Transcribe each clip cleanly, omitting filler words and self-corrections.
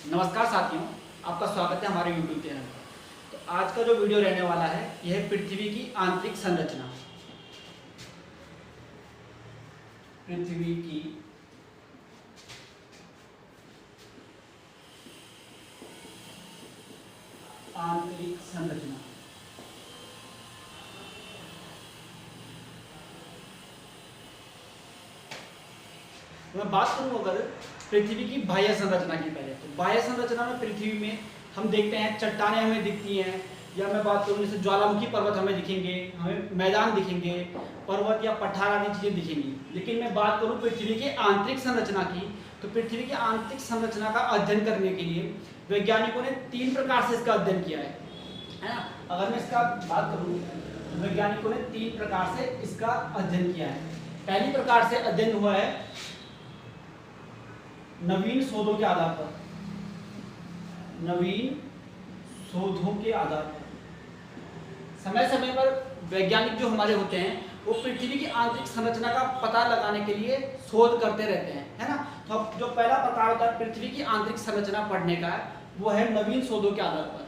नमस्कार साथियों, आपका स्वागत है हमारे YouTube चैनल पर। तो आज का जो वीडियो रहने वाला है यह है पृथ्वी की आंतरिक संरचना। पृथ्वी की आंतरिक संरचना। तो मैं बात करूं अगर पृथ्वी की बाह्य संरचना की, पहले तो बाह्य संरचना में पृथ्वी में हम देखते हैं चट्टानें हमें दिखती हैं, या मैं बात करूं जैसे ज्वालामुखी पर्वत हमें दिखेंगे, हमें मैदान दिखेंगे, पर्वत या पठार आदि चीजें दिखेंगी। लेकिन मैं बात करूं पृथ्वी की आंतरिक संरचना की, तो पृथ्वी की आंतरिक संरचना का अध्ययन करने के लिए वैज्ञानिकों ने 3 प्रकार से इसका अध्ययन किया है ना। अगर मैं इसका बात करूं तो वैज्ञानिकों ने 3 प्रकार से इसका अध्ययन किया है। पहली प्रकार से अध्ययन हुआ है नवीन शोधों के आधार पर। नवीन शोधों के आधार पर समय समय पर वैज्ञानिक जो हमारे होते हैं वो पृथ्वी की आंतरिक संरचना का पता लगाने के लिए शोध करते रहते हैं, है ना। तो अब जो पहला प्रकार होता है पृथ्वी की आंतरिक संरचना पढ़ने का, वो है नवीन शोधों के आधार पर।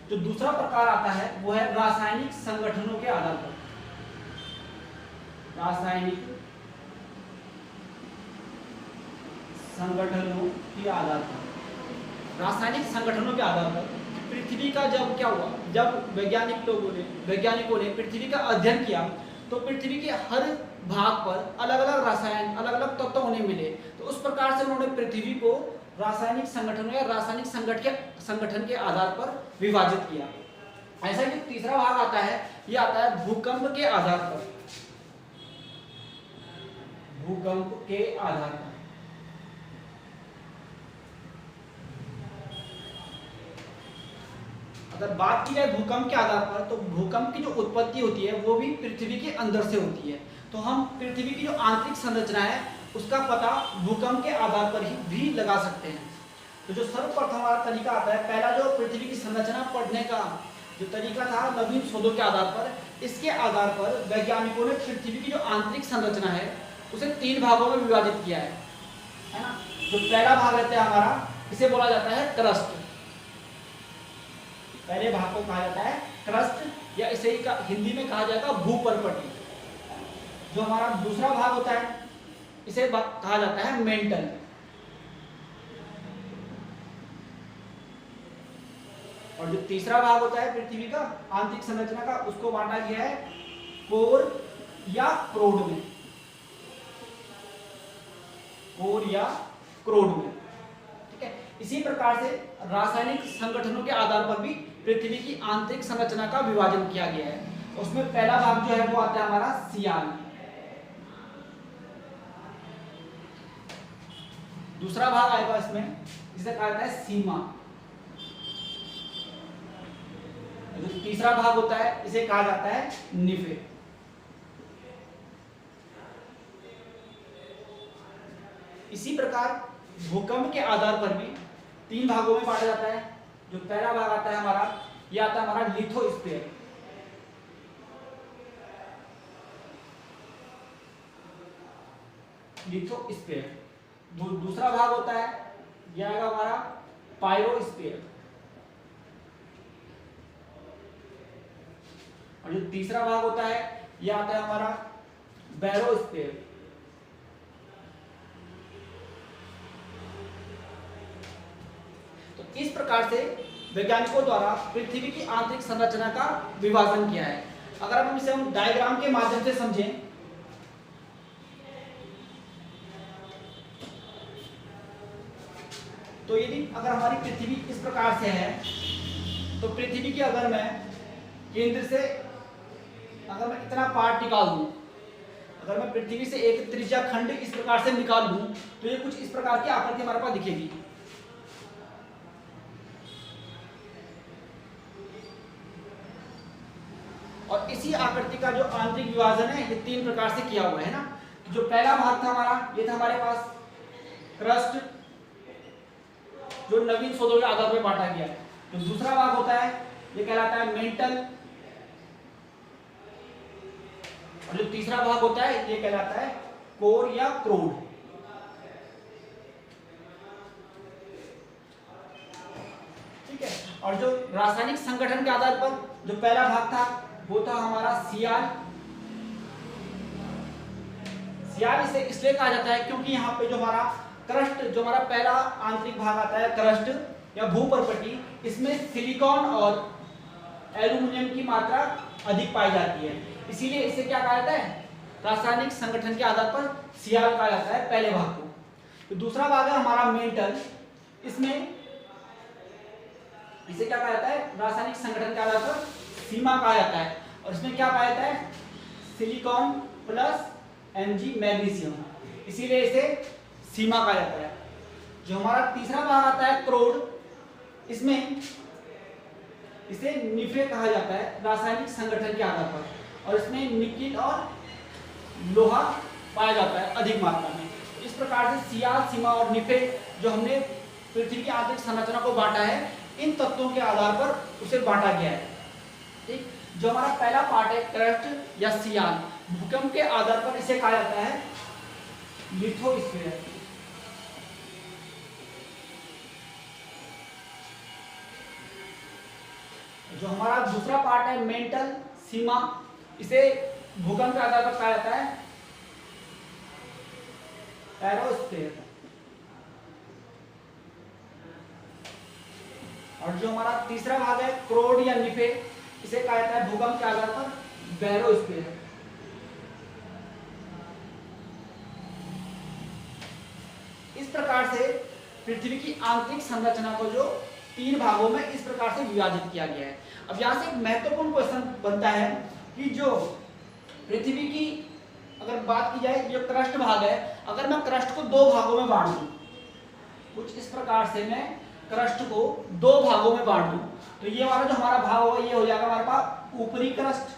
जो दूसरा प्रकार आता है वो है रासायनिक संगठनों के आधार पर। रासायनिक संगठनों के आधार पर। रासायनिक संगठनों के आधार पर पृथ्वी का जब क्या हुआ, जब वैज्ञानिकों ने पृथ्वी का अध्ययन किया तो पृथ्वी के हर भाग पर अलग अलग रसायन, अलग अलग तत्व उन्हें मिले। तो उस प्रकार से उन्होंने पृथ्वी को रासायनिक संगठनों या रासायनिक संगठन के आधार पर विभाजित किया। ऐसा ही तीसरा भाग आता है, यह आता है भूकंप के आधार पर। भूकंप के आधार पर अगर बात की जाए भूकंप के आधार पर, तो भूकंप की जो उत्पत्ति होती है वो भी पृथ्वी के अंदर से होती है। तो हम पृथ्वी की जो आंतरिक संरचना है उसका पता भूकंप के आधार पर ही भी लगा सकते हैं। तो जो सर्वप्रथम हमारा तरीका आता है, पहला जो पृथ्वी की संरचना पढ़ने का जो तरीका था नवीन शोधों के आधार पर, इसके आधार पर वैज्ञानिकों ने पृथ्वी की जो आंतरिक संरचना है उसे 3 भागों में विभाजित किया है ना। जो पहला भाग रहता है हमारा, इसे बोला जाता है क्रस्ट। पहले भाग को कहा जाता है क्रस्ट, या इसे हिंदी में कहा जाएगा भूपर्पटी। जो हमारा दूसरा भाग होता है इसे कहा जाता है मेंटल। और जो तीसरा भाग होता है पृथ्वी का आंतरिक संरचना का, उसको बांटा गया है कोर या क्रोड में। कोर या क्रोड में, ठीक है। इसी प्रकार से रासायनिक संगठनों के आधार पर भी पृथ्वी की आंतरिक संरचना का विभाजन किया गया है। उसमें पहला भाग जो है वो आता है हमारा सियान। दूसरा भाग आएगा इसमें, जिसे कहा जाता है सीमा। जो तीसरा भाग होता है इसे कहा जाता है निफे। इसी प्रकार भूकंप के आधार पर भी 3 भागों में बांटा जाता है। जो पहला भाग आता है हमारा, यह आता है हमारा लिथोस्फीयर। लिथोस्फीयर। दूसरा भाग होता है यह आएगा हमारा पायरोस्फीयर। और जो तीसरा भाग होता है यह आता है हमारा बैरोस्फीयर। इस प्रकार से वैज्ञानिकों द्वारा पृथ्वी की आंतरिक संरचना का विभाजन किया है। अगर हम इसे डायग्राम के माध्यम से समझें, तो यदि अगर हमारी पृथ्वी इस प्रकार से है, तो पृथ्वी की अगर मैं केंद्र से अगर मैं इतना पार्ट निकाल दूं, अगर मैं पृथ्वी से एक त्रिज्या खंड इस प्रकार से निकाल दूं, तो ये कुछ इस प्रकार की आकृति हमारे पास दिखेगी। और इसी आकृति का जो आंतरिक विभाजन है ये 3 प्रकार से किया हुआ है ना। जो पहला भाग था हमारा, ये था हमारे पास क्रस्ट, जो नवीन शोधों के आधार पर बांटा गया है। जो दूसरा भाग होता है ये कहलाता है मेंटल, और जो तीसरा भाग होता है ये कहलाता है कोर या क्रोड। और जो रासायनिक संगठन के आधार पर जो पहला भाग था वो था हमारा सियाल। सियाल इसे इसलिए कहा जाता है क्योंकि यहाँ पे जो हमारा क्रस्ट, जो हमारा पहला आंतरिक भाग आता है क्रस्ट या भूपर्पटी, इसमें सिलिकॉन और एल्यूमिनियम की मात्रा अधिक पाई जाती है, इसीलिए इसे क्या कहा जाता है, रासायनिक संगठन के आधार पर सियाल कहा जाता है पहले भाग को। तो दूसरा भाग है हमारा मेंटल, इसमें इसे क्या कहा जाता है, रासायनिक संगठन के आधार पर सीमा कहा जाता है, और इसमें क्या पाया जाता है, सिलिकॉन प्लस Mg मैग्नीशियम, इसीलिए इसे सीमा कहा जाता है। जो हमारा तीसरा भाग आता है क्रोड, इसमें इसे निफे कहा जाता है रासायनिक संगठन के आधार पर, और इसमें निकिल और लोहा पाया जाता है अधिक मात्रा में। इस प्रकार से सियाल, सीमा और निफे जो हमने पृथ्वी की आंतरिक संरचना को बांटा है, इन तत्वों के आधार पर उसे बांटा गया है। ठीक, जो हमारा पहला पार्ट है क्रस्ट या सियाल, भूकंप के आधार पर इसे कहा जाता है लिथोस्फीयर। जो हमारा दूसरा पार्ट है मेंटल, सीमा, इसे भूकंप के आधार पर कहा जाता है एरोस्फीयर। और जो हमारा तीसरा भाग है क्रोड या निफे, इसे कहा जाता है भूकंप के आधार पर बैरोस्फीयर। इस प्रकार से पृथ्वी की आंतरिक संरचना को जो 3 भागों में इस प्रकार से विभाजित किया गया है। अब यहाँ से एक महत्वपूर्ण क्वेश्चन बनता है कि जो पृथ्वी की अगर बात की जाए, जो क्रस्ट भाग है, अगर मैं क्रस्ट को 2 भागों में बांट दूं, कुछ इस प्रकार से मैं क्रस्ट को 2 भागों में बांट दूं, तो ये वाला जो हमारा भाग होगा ये हो जाएगा हमारे पास ऊपरी क्रस्ट,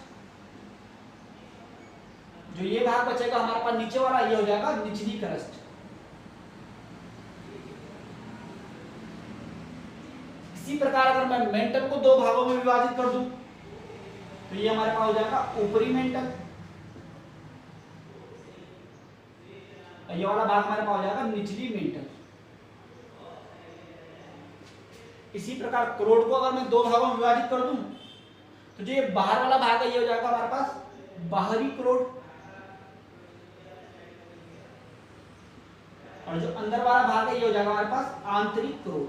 जो ये भाग बचेगा हमारे पास नीचे वाला, ये हो जाएगा निचली क्रस्ट। इसी प्रकार अगर मैं मेंटल को 2 भागों में विभाजित कर दूं, तो ये हमारे पास हो जाएगा ऊपरी मेंटल, ये वाला भाग हमारे पास हो जाएगा निचली मेंटल। इसी प्रकार क्रोड को अगर मैं 2 भागों में विभाजित कर दूं, तो जो ये बाहर वाला भाग है ये हो जाएगा हमारे पास बाहरी क्रोड, और जो अंदर वाला भाग है ये हो जाएगा हमारे पास आंतरिक क्रोड।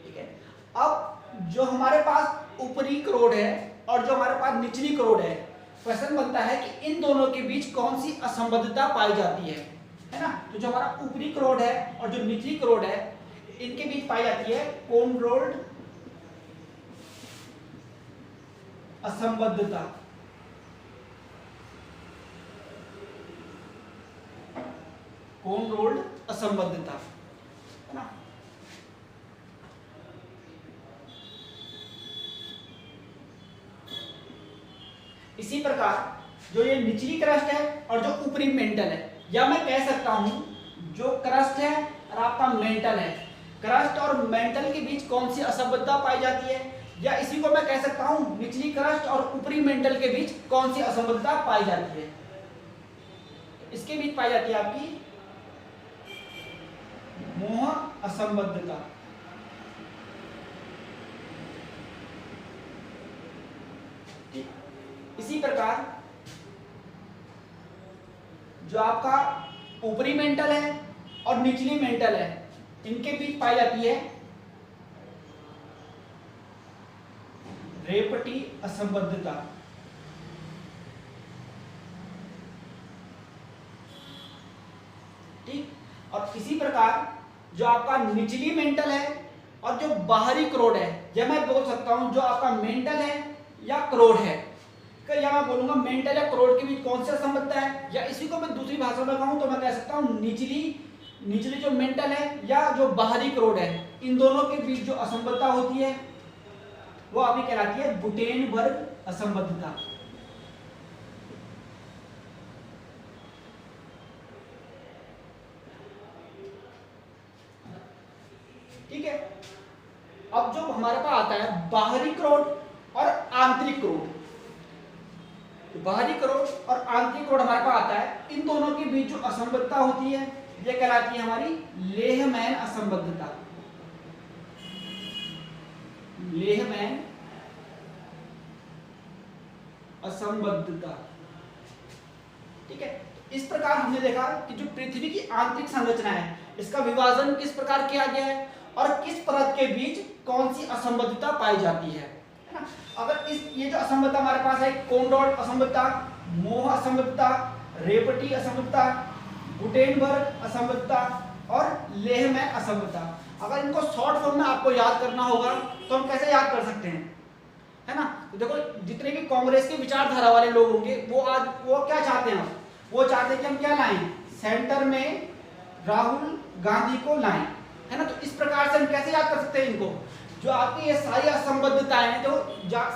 ठीक है, अब जो हमारे पास ऊपरी क्रोड है और जो हमारे पास निचली क्रोड है, क्वेश्चन बनता है कि इन दोनों के बीच कौन सी असंबद्धता पाई जाती है ना। तो जो हमारा ऊपरी क्रोड है और जो निचली क्रोड है, इनके बीच पाई जाती है कोन रोल्ड असंबद्धता। कोन रोल्ड असंबद्धता, है ना। इसी प्रकार जो ये निचली क्रस्ट है और जो ऊपरी मेंटल है, या मैं कह सकता हूं जो क्रस्ट है और आपका मेंटल है, क्रस्ट और मेंटल के बीच कौन सी असंबद्धता पाई जाती है, या इसी को मैं कह सकता हूं निचली क्रस्ट और ऊपरी मेंटल के बीच कौन सी असंबद्धता पाई जाती है। इसके बीच पाई जाती है आपकी मोह असंबद्धता। इसी प्रकार जो आपका ऊपरी मेंटल है और निचली मेंटल है, इनके बीच पाई जाती है रेपटी असंबद्धता। ठीक, और इसी प्रकार जो आपका निचली मेंटल है और जो बाहरी क्रोड है, या मैं बोल सकता हूं जो आपका मेंटल है या क्रोड है, या मैं बोलूंगा मेंटल या क्रोड के बीच कौन सा असंबद्धता है, या इसी को मैं दूसरी भाषा में कहूं तो मैं कह सकता हूं निचली जो मेंटल है या जो बाहरी क्रोड है, इन दोनों के बीच जो असंबद्धता होती है वो अभी कहलाती है गुटेनबर्ग असंबद्धता। ठीक है, अब जो हमारे पास आता है बाहरी क्रोड और आंतरिक क्रोड, बाहरी क्रोड और आंतरिक क्रोड हमारे पास आता है, इन दोनों के बीच जो असंबद्धता होती है ये कहलाती है हमारी लेहमैन असंबद्धता। लेहमैन असंबद्धता, ठीक है। इस प्रकार हमने देखा कि जो पृथ्वी की आंतरिक संरचना है, इसका विभाजन किस प्रकार किया गया है और किस परत के बीच कौन सी असंबद्धता पाई जाती है ना। अगर ये जो असंबद्धता हमारे पास है, कोनरॉड असंबद्धता, मोह असंबद्धता, रेपटी असंबद्धता, गुटेनबर्ग असंबद्धता और लेहमैन असंबद्धता, अगर इनको शॉर्ट फॉर्म में आपको याद करना होगा तो हम कैसे याद कर सकते हैं, है ना। तो देखो, जितने भी कांग्रेस के विचारधारा वाले लोग होंगे वो क्या चाहते हैं, वो चाहते हैं कि हम क्या लाएं, सेंटर में राहुल गांधी को लाएं, है ना। तो इस प्रकार से हम कैसे याद कर सकते हैं इनको, जो आपकी ये सारी असंबद्धताएं हैं, तो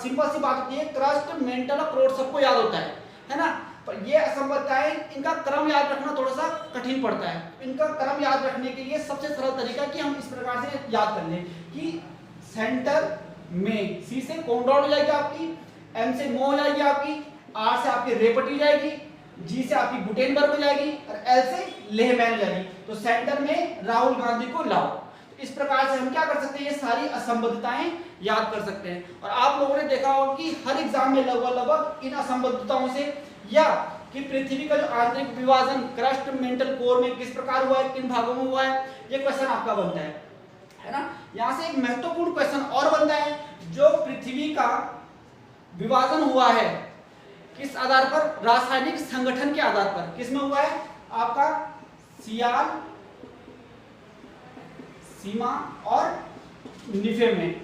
सिंपल सी बात होती है, क्रस्ट, मेंटल और क्रोड सबको याद होता है ना। पर ये असंबद्धताएं, इनका क्रम याद रखना थोड़ा सा कठिन पड़ता है। इनका क्रम याद रखने के लिए सबसे सरल तरीका कि हम इस प्रकार से याद कर लें कि सेंटर में सी से कोनरॉड हो जाएगी आपकी, एम से मोह हो जाएगी आपकी, आर से आपकी रेपटी जाएगी, जी से आपकी गुटेनबर्ग हो जाएगी और एल से लेहमैन हो जाएगी। तो सेंटर में राहुल गांधी को लाओ। तो इस प्रकार से हम क्या कर सकते हैं, ये सारी असंबद्धताएं याद कर सकते हैं। और आप लोगों ने देखा होगा कि हर एग्जाम में लगभग इन असंबद्धताओं से, या कि पृथ्वी का जो आंतरिक विभाजन क्रस्ट, मेंटल, कोर में किस प्रकार हुआ है, किन भागों में हुआ है, ये क्वेश्चन आपका बनता है ना। यहां से एक महत्वपूर्ण क्वेश्चन और बनता है, जो पृथ्वी का विभाजन हुआ है किस आधार पर, रासायनिक संगठन के आधार पर। किसमें हुआ है आपका, सियाल, सीमा और निफे में।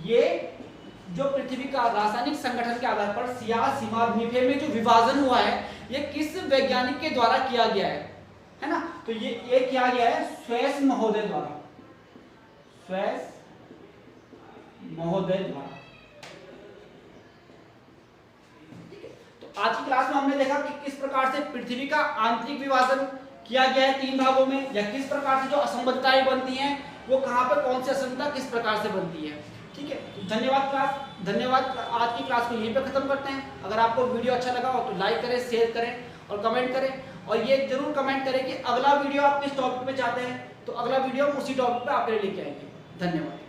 ये जो पृथ्वी का रासायनिक संगठन के आधार पर सियाल, सीमा और निफे में जो विभाजन हुआ है, ये किस वैज्ञानिक के द्वारा किया गया है ना। तो ये किया गया है स्वेस महोदय द्वारा, स्वेस महोदय द्वारा। तो आज की क्लास में हमने देखा कि किस प्रकार से पृथ्वी का आंतरिक विभाजन किया गया है 3 भागों में, या किस प्रकार से जो असंबद्धताएं बनती हैं वो कहां पर, कौन सी असंबद्धता किस प्रकार से बनती है। ठीक है, तो धन्यवाद क्लास, धन्यवाद। आज की क्लास को यहीं पे खत्म करते हैं। अगर आपको वीडियो अच्छा लगा हो तो लाइक करें, शेयर करें और कमेंट करें, और ये जरूर कमेंट करें कि अगला वीडियो आप किस टॉपिक पे चाहते हैं, तो अगला वीडियो हम उसी टॉपिक पे आपके लिए लेके आएंगे। धन्यवाद।